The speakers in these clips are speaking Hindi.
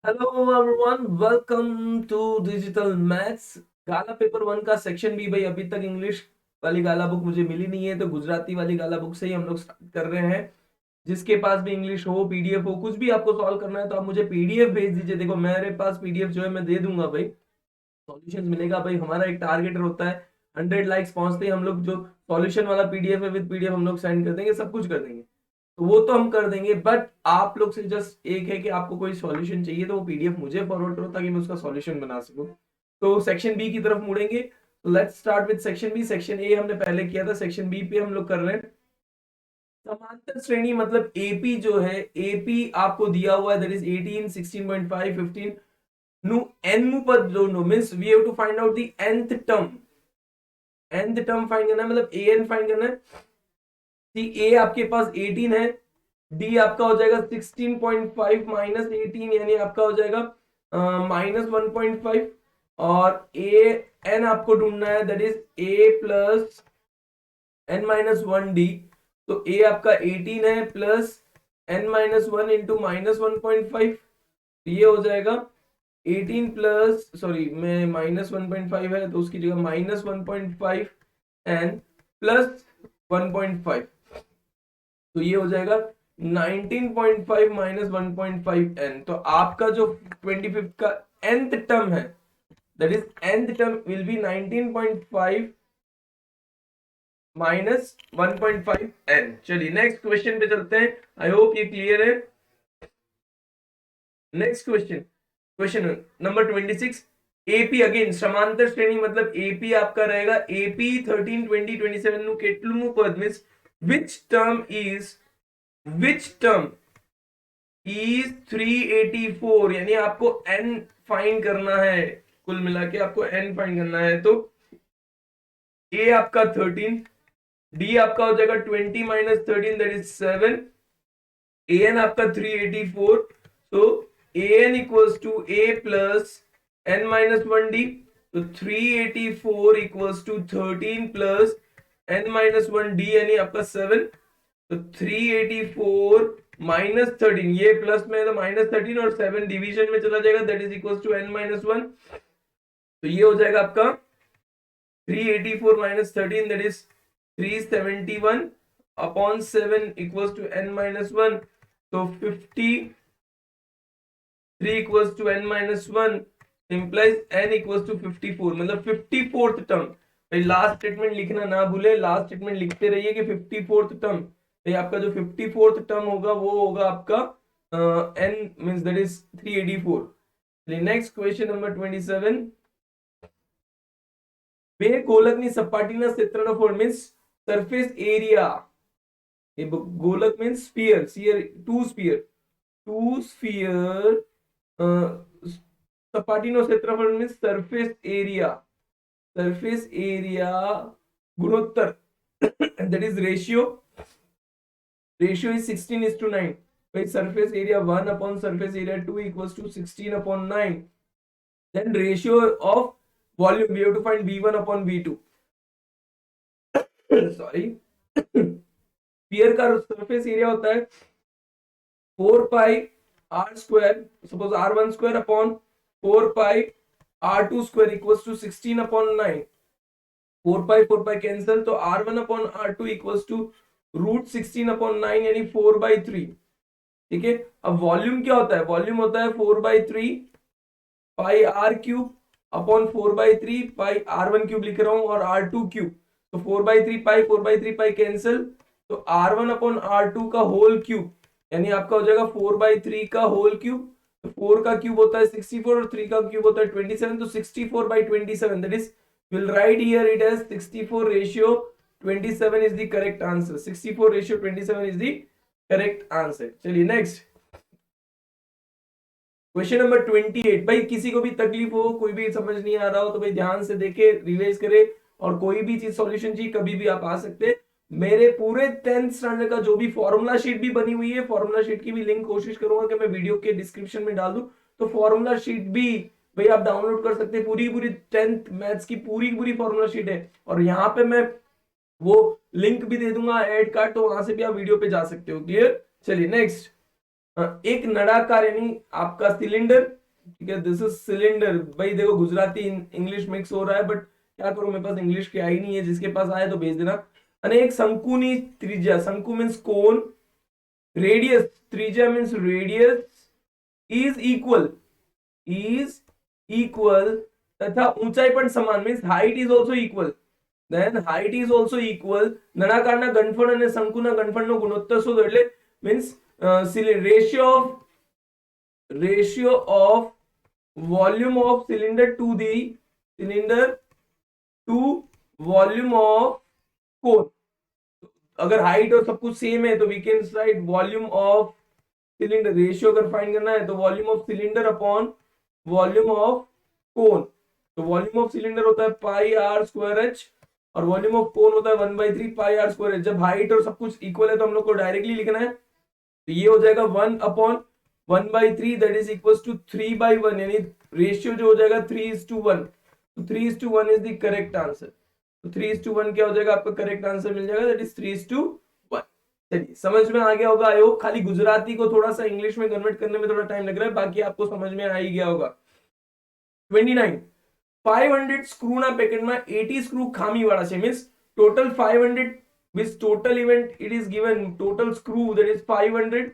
Hello everyone, welcome to digital maths. Gala paper one का सेक्शन बी। भाई अभी तक इंग्लिश वाली गाला बुक मुझे मिली नहीं है, तो गुजराती वाली गाला बुक से ही हम लोग स्टार्ट कर रहे हैं। जिसके पास भी इंग्लिश हो, पीडीएफ हो, कुछ भी आपको सॉल्व करना है तो आप मुझे पीडीएफ भेज दीजिए। देखो मेरे पास पीडीएफ जो है मैं दे दूंगा भाई, सॉल्यूशन मिलेगा। भाई हमारा एक टारगेट होता है 100 लाइक्स पहुंचते ही हम लोग जो सॉल्यूशन वाला पीडीएफ है विद पीडीएफ हम लोग सेंड कर देंगे, सब कुछ कर देंगे। तो वो तो हम कर देंगे, बट आप लोग से जस्ट एक है कि आपको कोई सॉल्यूशन चाहिए तो वो पीडीएफ मुझे फॉरवर्ड करो ताकि मैं उसका सॉल्यूशन बना सकूं। तो सेक्शन बी की तरफ मुड़ेंगे। तो let's start with section B. Section A हमने पहले किया था, सेक्शन बी पे हम लोग कर रहे हैं। समांतर श्रेणी मतलब एपी जो है, एपी आपको दिया हुआ है, दैट इज 18, 16.5, 15 नु n मु पर जो no means we have to find out the nth term. nth term find करना है, मतलब an फाइंड करना है। सी ए आपके पास 18 है, डी आपका हो जाएगा 16.5 माइनस 18 यानी आपका हो जाएगा -1.5। और ए एन आपको ढूंढना है, that is a plus n minus one D. तो ए आपका 18 है plus n minus one into -1.5, ये हो जाएगा 18 प्लस, सॉरी मैं -1.5 है तो उसकी जगह -1.5 एन प्लस 1.5, तो ये हो जाएगा 19.5 माइनस 1.5 एन। तो आपका जो 25 का nth टर्म है, that is nth term will be 19.5 minus 1.5 n. चलिए नेक्स्ट क्वेश्चन पे चलते हैं। आई होप ये क्लियर है। Next question, question number 26। AP again समांतर श्रेणी मतलब एपी आपका रहेगा एपी 13, 20, 27 નું કેટલું પદ means which term is is 384, यानी आपको n फाइंड करना है। कुल मिला के आपको n फाइंड करना है। तो a आपका 13, d आपका हो जाएगा 20 माइनस 13 दैट इज 7, an आपका 384। तो an equals to a plus n minus one D. तो 384 equals to 13 plus n minus one D यानी आपका 7। तो 384 माइनस 13, ये प्लस में है तो -13 और 7 डिवीजन में चला जाएगा, that is equal to n minus one. तो ये हो जाएगा आपका 384 minus 13 that is 371 upon 7 equals to n minus one. तो 53 equals to n minus one implies n equals to 54, मतलब 54th टर्म। भाई लास्ट स्टेटमेंट लिखना ना भूले, लास्ट स्टेटमेंट लिखते रहिए कि 54th टर्म। तो आपका जो 54th टर्म होगा वो होगा आपका n means that is 384। Next question number 27। બે ગોલકની સપાટીના ક્ષેત્રફળ મીન્સ સરફેસ એરિયા, એ ગોલક મીન્સ સ્ફિયર, ટુ સ્ફિયર સપાટીનો ક્ષેત્રફળ મીન્સ સરફેસ એરિયા ગુણોત્તર that is ratio is 16:9। by surface area 1 upon surface area 2 equals to 16/9। then ratio of volume we have to find v1 upon v2। Sorry, sphere का सरफेस एरिया होता है 4 pi r square, suppose r1 square upon 4 pi r2 square equals to 16/9। 4 pi cancel, तो r1 upon r2 equals to √16/9 यानी 4/3। ठीक है, अब वॉल्यूम क्या होता है, वॉल्यूम होता है 4/3 pi r cube upon 4/3 pi r1 cube लिख रहा हूं और r2 क्यूब। तो 4/3 पाई कैंसिल, तो r1 अपॉन r2 का होल क्यूब यानी आपका हो जाएगा 4/3 का होल क्यूब। तो 4 का क्यूब होता है 64 और 3 का क्यूब होता है 27। तो 64/27 that is will write here it as 64 ratio 27 is the correct answer. 64 ratio 27 is the correct answer. चलिए नेक्स्ट क्वेश्चन नंबर 28। भाई किसी को भी तकलीफ हो, कोई भी समझ नहीं आ रहा हो तो भाई ध्यान से देखे, रिवाइज करे, और कोई भी चीज सॉल्यूशन चाहिए कभी भी आप आ सकते हैं। मेरे पूरे 10th स्टैंडर्ड का जो भी फॉर्मूला शीट भी बनी हुई है, फॉर्मूला शीट की भी लिंक कोशिश करूंगा कि मैं वीडियो के डिस्क्रिप्शन में डाल दूं। तो फॉर्मूला शीट भी भाई आप डाउनलोड कर सकते हैं, पूरी पूरी 10th मैथ्स की पूरी पूरी फॉर्मूला शीट है। और यहाँ पे मैं वो लिंक भी दे दूंगा ऐड कार्ड, तो वहां से भी आप वीडियो पे जा सकते हो। क्लियर। चलिए नेक्स्ट एक नळाकार यानी आपका सिलेंडर, ठीक है, दिस इज सिलेंडर। भाई देखो गुजराती इंग्लिश मिक्स हो रहा है, बट क्या करूं, मेरे पास इंग्लिश क्या ही नहीं है, जिसके पास आए तो भेज देना। અને एक शंकुनी त्रिज्या, शंकु मीन्स कोन, रेडियस, त्रिज्या मीन्स रेडियस, इज इक्वल तथा ऊंचाई पण समान means height is also equal, then height is also equal, નળાકારના ઘનફળ અને શંકુના ઘનફળનો ગુણોત્તર શોધો, એટલે means ratio of volume of cylinder to the cylinder to volume of cone। अगर हाइट और सब कुछ सेम है तो we can write volume of cylinder, ratio अगर फाइंड करना है तो volume of cylinder upon volume of cone. तो वॉल्यूम ऑफ सिलेंडर होता है पाई आर स्क्वायर एच और वॉल्यूम ऑफ कोन होता है 1/3 पाई आर स्क्वायर एच। जब हाइट और सब कुछ इक्वल है तो हम लोग को डायरेक्टली लिखना है, तो ये हो जाएगा 1/1/3 दैट इज इक्वल टू 3/1, यानी रेशियो जो हो जाएगा 3:1। तो 3:1 इज द करेक्ट आंसर। तो 3:1 क्या हो जाएगा, आपका करेक्ट आंसर मिल जाएगा, दैट इज 3:1। चलिए समझ में आ गया होगा आई होप। खाली गुजराती को थोड़ा सा इंग्लिश में कन्वर्ट करने में थोड़ा टाइम लग रहा है, बाकी आपको समझ में आ ही गया होगा। 29 500 स्क्रू ना पैकेट में 80 स्क्रू खामी वाला છે, means total 500 with total event it is given total screw that is 500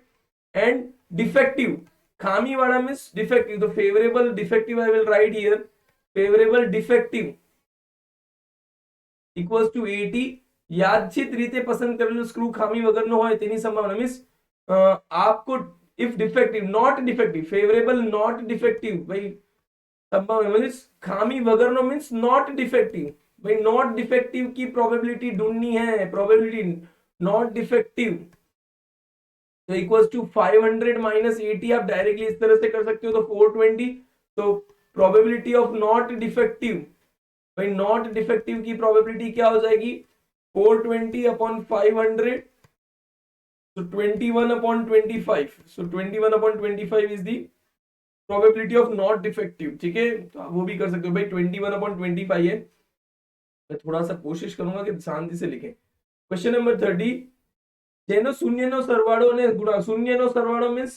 and defective खामी वाला means defective, तो favorable defective I will write here, favorable defective equals to 80। યાદચિત રીતે પસંદ કરેલું સ્ક્રૂ ખામી વગરનો હોય તેની સંભાવના મીન્સ आपको if defective not defective favorable not defective भाई संभावना मीन्स खामी वगरनो मीन्स नॉट डिफेक्टिव। भाई नॉट डिफेक्टिव की प्रोबेबिलिटी ढूंढनी है, प्रोबेबिलिटी नॉट डिफेक्टिव तो इक्वल्स टू 500 माइनस 80। आप डायरेक्टली इस तरह से कर सकते हो, तो 420। तो प्रोबेबिलिटी ऑफ नॉट डिफेक्टिव, भाई नॉट डिफेक्टिव की प्रोबेबिलिटी क्या हो जाएगी 420 upon 500, so 21/25। so 21/25 is the probability of not defective। ठीक है, तो आप वो भी कर सकते हो भाई, 21/25 है। मैं थोड़ा सा कोशिश करूंगा कि शांति से लिखें। क्वेश्चन नंबर 30 જેનો શૂન્યનો સરવાળો અને ગુણા, શૂન્યનો સરવાળો means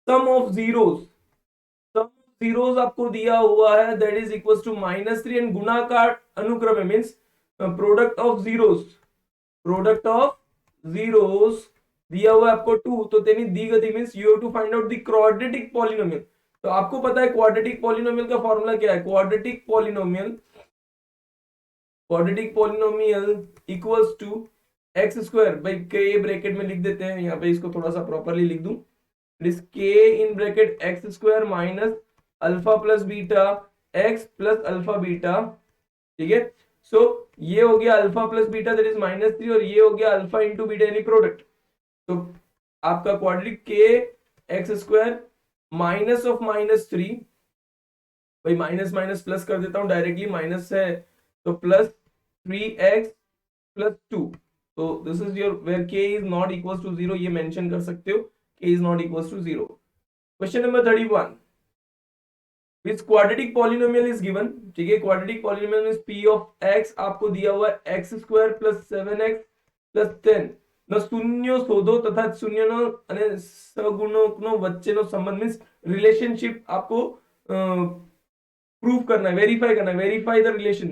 sum of zeros, sum of zeros आपको दिया हुआ है that is equals to -3 and गुणाकार अनुक्रम है means product of zeros, product of zeros दिया हुआ है आपको 2, तो तेनी दी गति means you have to find out the quadratic polynomial. तो आपको पता है क्वाड्रेटिक पॉलिनोमियल का फॉर्मूला क्या है, quadratic polynomial equals to x square, भाई के ब्रैकेट में लिख देते हैं, यहाँ पे इसको थोड़ा सा प्रॉपरली लिख दूं, इट इज के in bracket x square minus alpha plus beta x plus alpha beta. ठीक है, सो ये हो गया alpha plus beta that is -3 और ये हो गया अल्फा इंटू बीटा यानी प्रोडक्ट। तो आपका क्वाड्रेटिक के एक्स स्क्वायर माइनस ऑफ -3, भाई माइनस माइनस प्लस कर देता हूं डायरेक्टली, माइनस है तो प्लस 3x प्लस 2। तो this is your where k is not equals to 0, ये मेंशन कर सकते हो k is not equals to 0। Question number 31 which quadratic polynomial is given. ठीक है, quadratic polynomial means p of x आपको दिया हुआ है x square plus 7x plus 10 નો શૂન્યો શોધો તથા શૂન્યનો અને સગુણકનો વચ્ચેનો સંબંધ મીન્સ રિલેશનशिप आपको प्रूव करना है, वेरीफाई करना है, वेरीफाई द रिलेशन।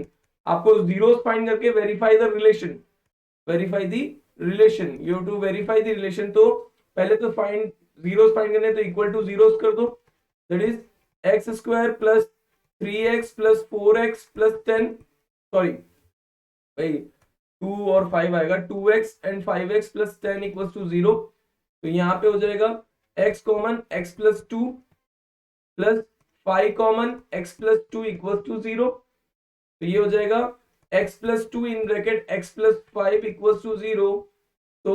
आपको जीरोस फाइंड करके verify the relation, verify the relation, you have to verify the relation. तो पहले तो फाइंड जीरोस फाइंड करने, तो इक्वल टू जीरोस कर दो, that is x square plus 3x plus 4x plus 10, sorry भाई 2 और 5 आएगा, 2x and 5x plus 10 equals to 0। तो यहाँ पे हो जाएगा x common x plus 2 plus 5 common x plus 2 equals to 0। तो ये हो जाएगा x plus 2 in bracket x plus 5 equals to 0। तो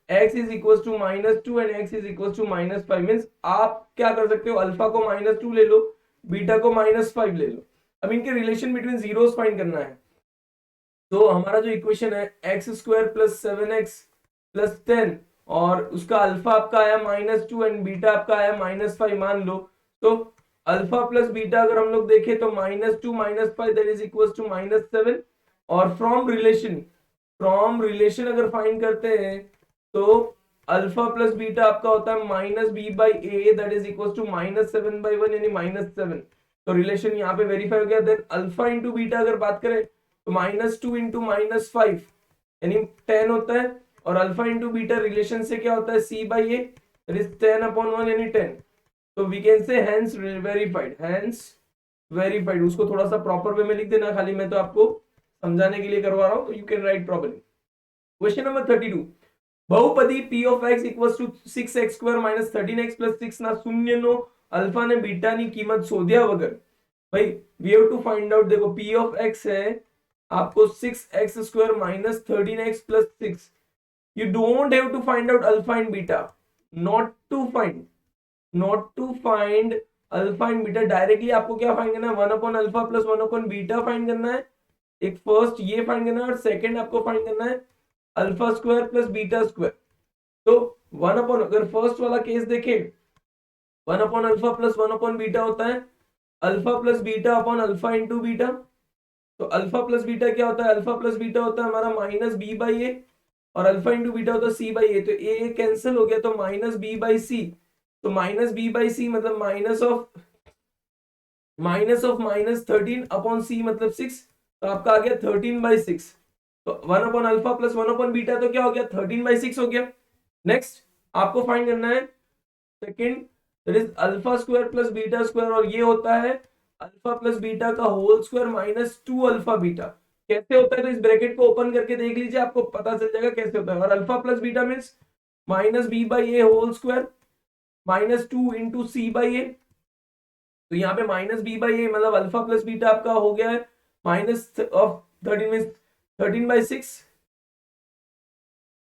x is equals to -2 and x is equals to -5 means आप क्या कर सकते हो, अल्फा को -2 ले लो, बीटा को -5 ले लो। अब इनके रिलेशन बिटवीन जीरोस फाइंड करना है। तो हमारा जो इक्वेशन है x square plus 7x plus 10 और उसका अल्फा आपका आया -2 एंड बीटा आपका आया -5 मान लो। तो अल्फा प्लस बीटा अगर हम लोग देखें तो -2 -5 दैट इज इक्वल्स टू -7। और फ्रॉम रिलेशन अगर फाइंड करते हैं तो अल्फा प्लस बीटा आपका होता है minus B by A, that is equal to -7/1 यानी -7। तो रिलेशन यहाँ पे वेरीफाई हो गया। देन अल्फा इंटू बीटा अगर बात करें तो -2 इंटू -5 यानी 10 होता है, और अल्फा इंटू बीटा रिलेशन से क्या होता है C by A, that is 10/1 यानी 10। तो we can say hence verified, hence verified. उसको थोड़ा सा प्रॉपर वे में लिख देना, खाली मैं तो आपको समझाने के लिए करवा रहा हूं, तो you can write properly. Question number 32, बहुपदी p of x equals to 6x² - 13x + 6 ના શૂન્યનો अल्फा ने बीटा ની કિંમત શોધ્યા વગર भाई we have to find out. देखो p ऑफ x है आपको 6x² - 13x + 6। You don't have to find out alpha and beta, not to find alpha and beta. Directly आपको क्या फाइंड करना है, 1/अल्फा + 1/बीटा फाइंड करना है। एक फर्स्ट ये फाइंड करना है और सेकंड आपको फाइंड करना है alpha square plus beta square. तो 1/, अगर फर्स्ट वाला केस देखें 1/अल्फा + 1/बीटा होता है alpha plus beta upon alpha into beta. तो अल्फा प्लस बीटा क्या होता है, अल्फा प्लस बीटा होता है हमारा -b/a, और अल्फा इंटू बीटा होता है c/a। तो a कैंसिल हो गया तो -b/c। तो -b/c मतलब -13/c मतलब 6। तो आपका आ गया 13/6। तो 1/अल्फा + 1/बीटा तो क्या हो गया 13/6 हो गया। नेक्स्ट आपको फाइंड करना है second, that is alpha square plus beta square, और ये होता है अल्फा प्लस बीटा का होल स्क्वायर -2 अल्फा बीटा। कैसे होता है, तो इस ब्रैकेट को ओपन करके देख लीजिए, आपको पता चल जाएगा कैसे होता है। और alpha plus beta means -b/a whole square -2 into c/a। तो यहाँ पे -b/a मतलब अल्फा प्लस बीटा आपका हो गया है माइनस ऑफ 13 मींस 13/6,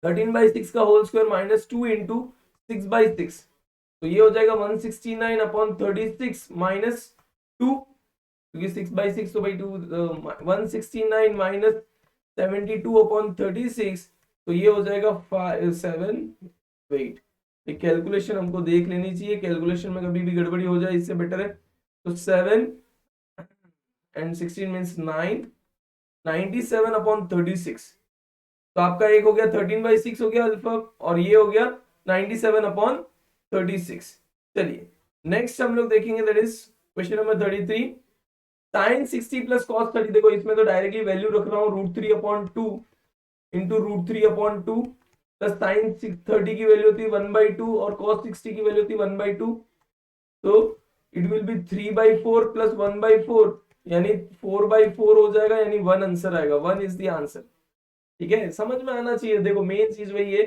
13/6 का होल स्क्वायर -2 इंटू 6/6। तो ये हो जाएगा 169/36 -2, क्योंकि 6/6 तो भाई 2 169 -72/36। तो ये हो जाएगा 7। वेट, कैलकुलेशन हमको देख लेनी चाहिए, कैलकुलेशन में कभी भी गड़बड़ी हो जाए इससे बेटर है। तो 7 and 16 मीन्स 9, 97/36। तो आपका एक हो गया 13/6 हो गया अल्फा, और ये हो गया 97/36। चलिए नेक्स्ट हम लोग देखेंगे, that is question number 33, sin 60 plus cos 30। देखो इसमें तो डायरेक्टली वैल्यू रख रहा हूँ √3/2 इंटू √3/2 प्लस sin 30 की वैल्यू होती है 1/2 और cos 60 की वैल्यू होती है 1/2। तो इट विल बी 3/4 प्लस 1/4 यानी 4/4 हो जाएगा, यानी 1 आंसर आएगा, 1 इज द आंसर। ठीक है, समझ में आना चाहिए। देखो मेन चीज वही है,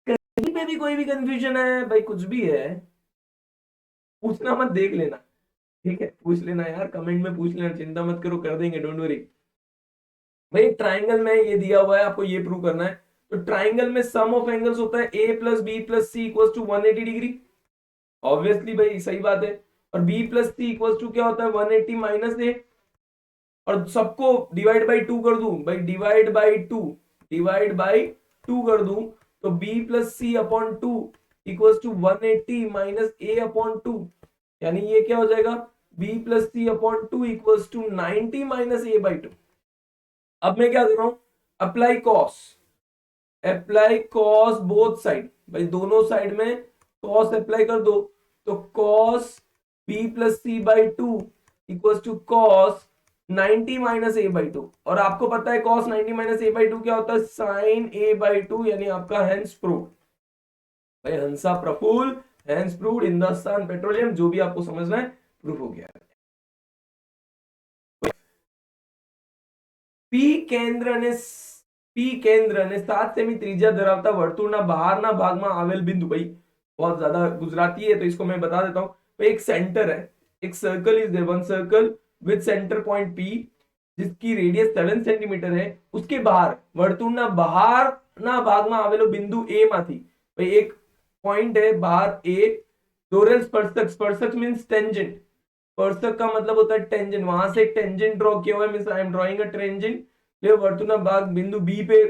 कहीं पे भी कोई भी कंफ्यूजन है भाई, कुछ भी है पूछना मत, देख लेना। ठीक है, पूछ लेना यार, कमेंट में पूछ लेना, चिंता मत करो, कर देंगे, डोंट वरी। भाई ट्राइंगल में ये दिया हुआ है, आपको ये प्रूव करना है। तो ट्राइंगल में सम ऑफ एंगल्स होता है a + b + c = 180 degree. Obviously भाई सही बात है। और b + c = क्या होता है 180 - a। और सबको डिवाइड बाई 2 कर दूं भाई, डिवाइड बाई 2 कर दूं, तो b + c/2 = 180 - a/2, यानी ये क्या हो जाएगा b + c/2 = 90 - a/2। अब मैं क्या कर रहा हूं, अप्लाई कॉस बोथ साइड, भाई दोनों साइड में कॉस अप्लाई कर दो। तो cos b + c/2 = cos 90 - a/2। और आपको पता है cos 90 - a/2 क्या होता है, sin a/2, यानी आपका हेंस प्रूव्ड। भाई Hansa Prafull, hence proved, Hindustan Petroleum, जो भी आपको समझना है प्रूफ हो गया। पी केंद्र ने 7 सेमी त्रिज्या धरावता वर्तुळના બહારના ભાગમાં આવેલ बिंदु, भाई बहुत ज्यादा गुजराती है तो इसको मैं बता देता हूं। भाई एक सेंटर है, एक circle is there, one circle with centre point P जिसकी रेडियस 7 सेंटीमीटर है। उसके बाहर वर्तुळના બહારના ભાગમાં આવેલો बिंदु A માંથી, भाई एक पॉइंट है बाहर A, दोरेल स्पर्शक, स्पर्शक मींस टेंजेंट, स्पर्शक का मतलब होता है टेंजेंट, वहां से एक टेंजेंट ड्रॉ किया हुआ है, means I am drawing a tangent, ये वर्तुला भाग बिंदु बी पे।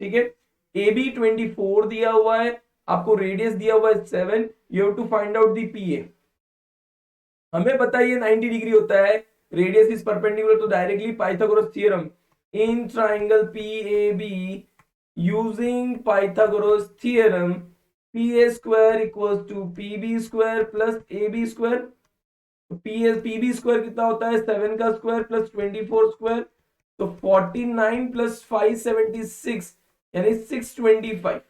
ठीक है, ए बी 24 दिया हुआ है, आपको रेडियस दिया हुआ है 7, you have to find out the P A. हमें पता है ये 90 डिग्री होता है, रेडियस इज परपेंडिकुलर, तो directly Pythagoras theorem in triangle P A B using Pythagoras theorem PA square equals to PB square plus AB square. तो PB स्क्वायर कितना होता है 7 का स्क्वायर प्लस 24 स्क्वायर, तो 49 प्लस 576 यानी 625।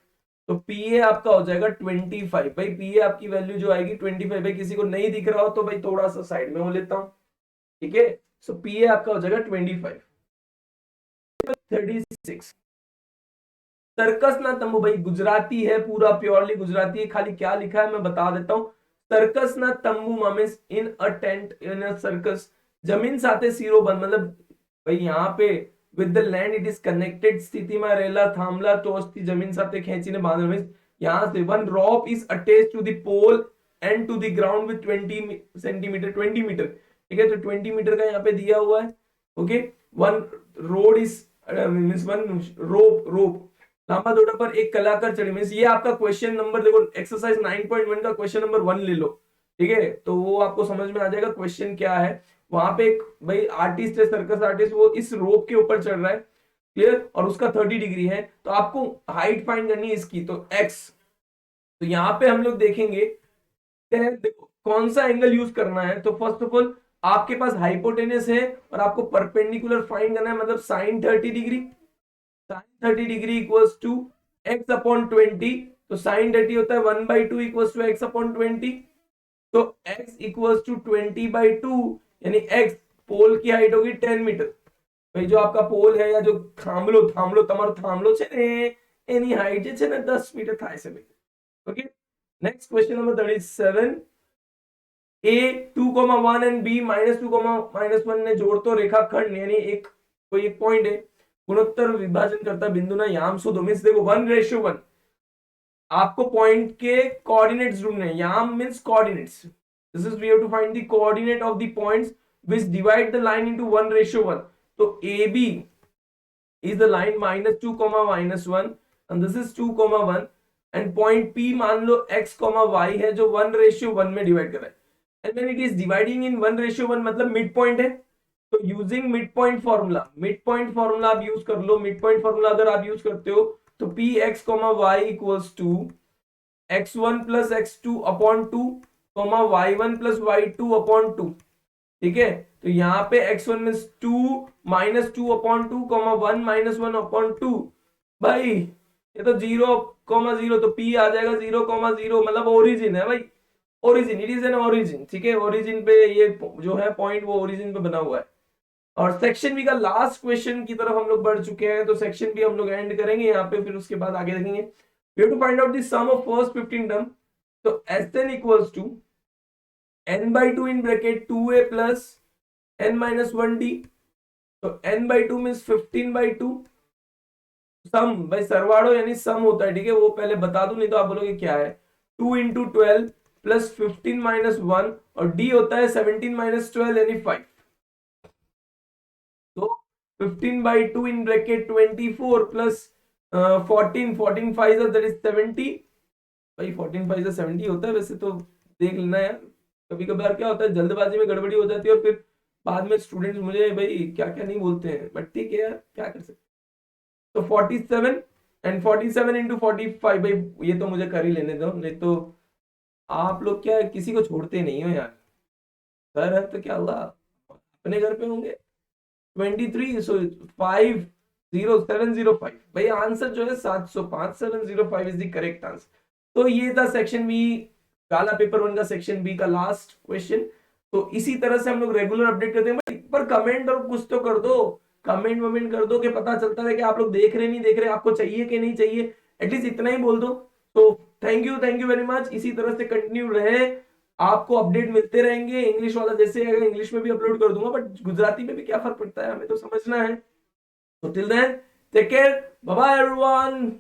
तो PA आपका हो जाएगा 25। भाई PA आपकी वैल्यू जो आएगी 25। भाई किसी को नहीं दिख रहा हो तो भाई थोड़ा सा साइड में हो लेता हूं, ठीक है। सो PA आपका हो जाएगा 25। 36 सर्कस ना तंबू, भाई गुजराती है, पूरा प्योरली गुजराती है। खाली क्या लिखा है मैं बता देता हूं। सर्कस ना तंबू मींस इन अ टेंट इन अ सर्कस। जमीन साथे सीरो बंद, मतलब भाई यहाँ पे with the land it is connected स्थिति में रहेला थांबला टोचती जमीन साथे खेचीने बांधेल। मींस यहाँ से one rope is attached to the pole and to the ground with 20 centimetre 20 metre, ठीक है। तो 20 मीटर का यहाँ पे दिया हुआ है, okay. One road is means one rope लांबा दौड़ा पर एक कलाकार चढ़ी। मींस ये आपका क्वेश्चन नंबर देखो, एक्सरसाइज 9.1 का क्वेश्चन नंबर 1 ले लो, ठीक है। तो वो आपको समझ में आ जाएगा क्वेश्चन क्या है। वहां पे एक भाई आर्टिस्ट है, सर्कस आर्टिस्ट, वो इस रोप के ऊपर चढ़ रहा है, क्लियर, और उसका 30 डिग्री है। तो आपको हाइट फाइंड करनी है इसकी, तो एक्स। तो यहाँ पे हम लोग देखेंगे देखो कौन सा एंगल यूज करना है। तो फर्स्ट ऑफ ऑल आपके पास हाइपोटेनस है और आपको परपेंडिकुलर फाइंड करना है, मतलब sine 30 degree. Sine 30 degree equals to x upon 20। तो साइन 30 होता है 1/2 इक्वल्स टू एक्स अपॉन 20। तो x इक्वल्स टू 20/2 यानी x पोल की हाइट होगी 10 मीटर। भाई जो आपका पोल है या जो थांबलो તમારો થાંભલો છે ને એની હાઈટ જે છે ને 10 મીટર થાય છે ભાઈ, okay. Next question number 37। a 2,1 and b -2,-1 ने जोड़तो रेखाखंड यानी एक कोई एक पॉइंट है गुणोत्तर विभाजन करता बिंदु ना याम शोधो। मींस देखो 1:1 आपको पॉइंट के कोऑर्डिनेट्स ढूंढने हैं। याम means coordinates. This is we have to find the coordinate of the points which divide the line into 1:1। तो AB is the line -2, -1 and this is 2, 1 and point P मान लो x, y है जो 1:1 में डिवाइड कर रहा है। and when it is dividing in 1:1 मतलब मिड पॉइंट है। तो using mid point formula, mid point formula आप यूज कर लो। मिड पॉइंट फॉर्मूला अगर आप यूज करते हो तो Px, y equals to x1 plus x2 upon 2, y1 plus y2 upon 2, ठीक है। तो यहाँ पे x1 मींस 2 -2 अपॉन 2, 1 -1 अपॉन 2। भाई ये तो 0,0, तो P आ जाएगा 0,0, मतलब ओरिजिन है भाई, origin, it is an origin, ठीक है। ओरिजिन पे ये जो है पॉइंट वो ओरिजिन पे बना हुआ है। और सेक्शन बी का लास्ट क्वेश्चन की तरफ हम लोग बढ़ चुके हैं, तो सेक्शन बी हम लोग एंड करेंगे यहाँ पे, फिर उसके बाद आगे देखेंगे। We have to find out the sum of first 15 term. तो Sn equals to n/2 in bracket 2a plus n-1d। तो n/2 मींस 15/2। सम भाई सरवाड़ो यानी सम होता है, ठीक है। वो पहले बता दूं नहीं तो आप बोलोगे क्या है। 2 × 12 प्लस 15 - 1 और d होता है 17 - 12 यानी 5। तो 15/2 in bracket 24 plus 14 5 that is 70। भाई 14 5 70 होता है वैसे तो, देख लेना यार। कभी कभार क्या होता है जल्दबाजी में गड़बड़ी हो जाती है और फिर बाद में स्टूडेंट्स मुझे भाई क्या क्या नहीं बोलते हैं, बट ठीक है यार क्या कर सकते। तो 47 एंड 47 × 45। भाई ये तो मुझे कर ही लेने दो, नहीं तो आप लोग क्या किसी को छोड़ते नहीं हो यार। सर है तो क्या अल्लाह अपने घर पे होंगे। 23 सो 50705। भाई आंसर जो है 705, 705 इज द करेक्ट आंसर। तो ये था सेक्शन बी, काला पेपर 1 का सेक्शन बी का लास्ट क्वेश्चन। तो इसी तरह से हम लोग रेगुलर अपडेट करते हैं। भाई पर कमेंट और कुछ तो कर दो, कमेंट वमेंट कर दो कि पता चलता है कि आप लोग देख रहे नहीं देख रहे, आपको चाहिए कि नहीं चाहिए, एटलीस्ट इतना ही बोल दो। तो थैंक यू वेरी मच। इसी तरह से कंटिन्यू रहे, आपको अपडेट मिलते रहेंगे। इंग्लिश वाला जैसे इंग्लिश में भी अपलोड कर दूंगा, बट गुजराती में भी क्या फर्क पड़ता है, हमें तो समझना है। तो till then take care, bye bye everyone.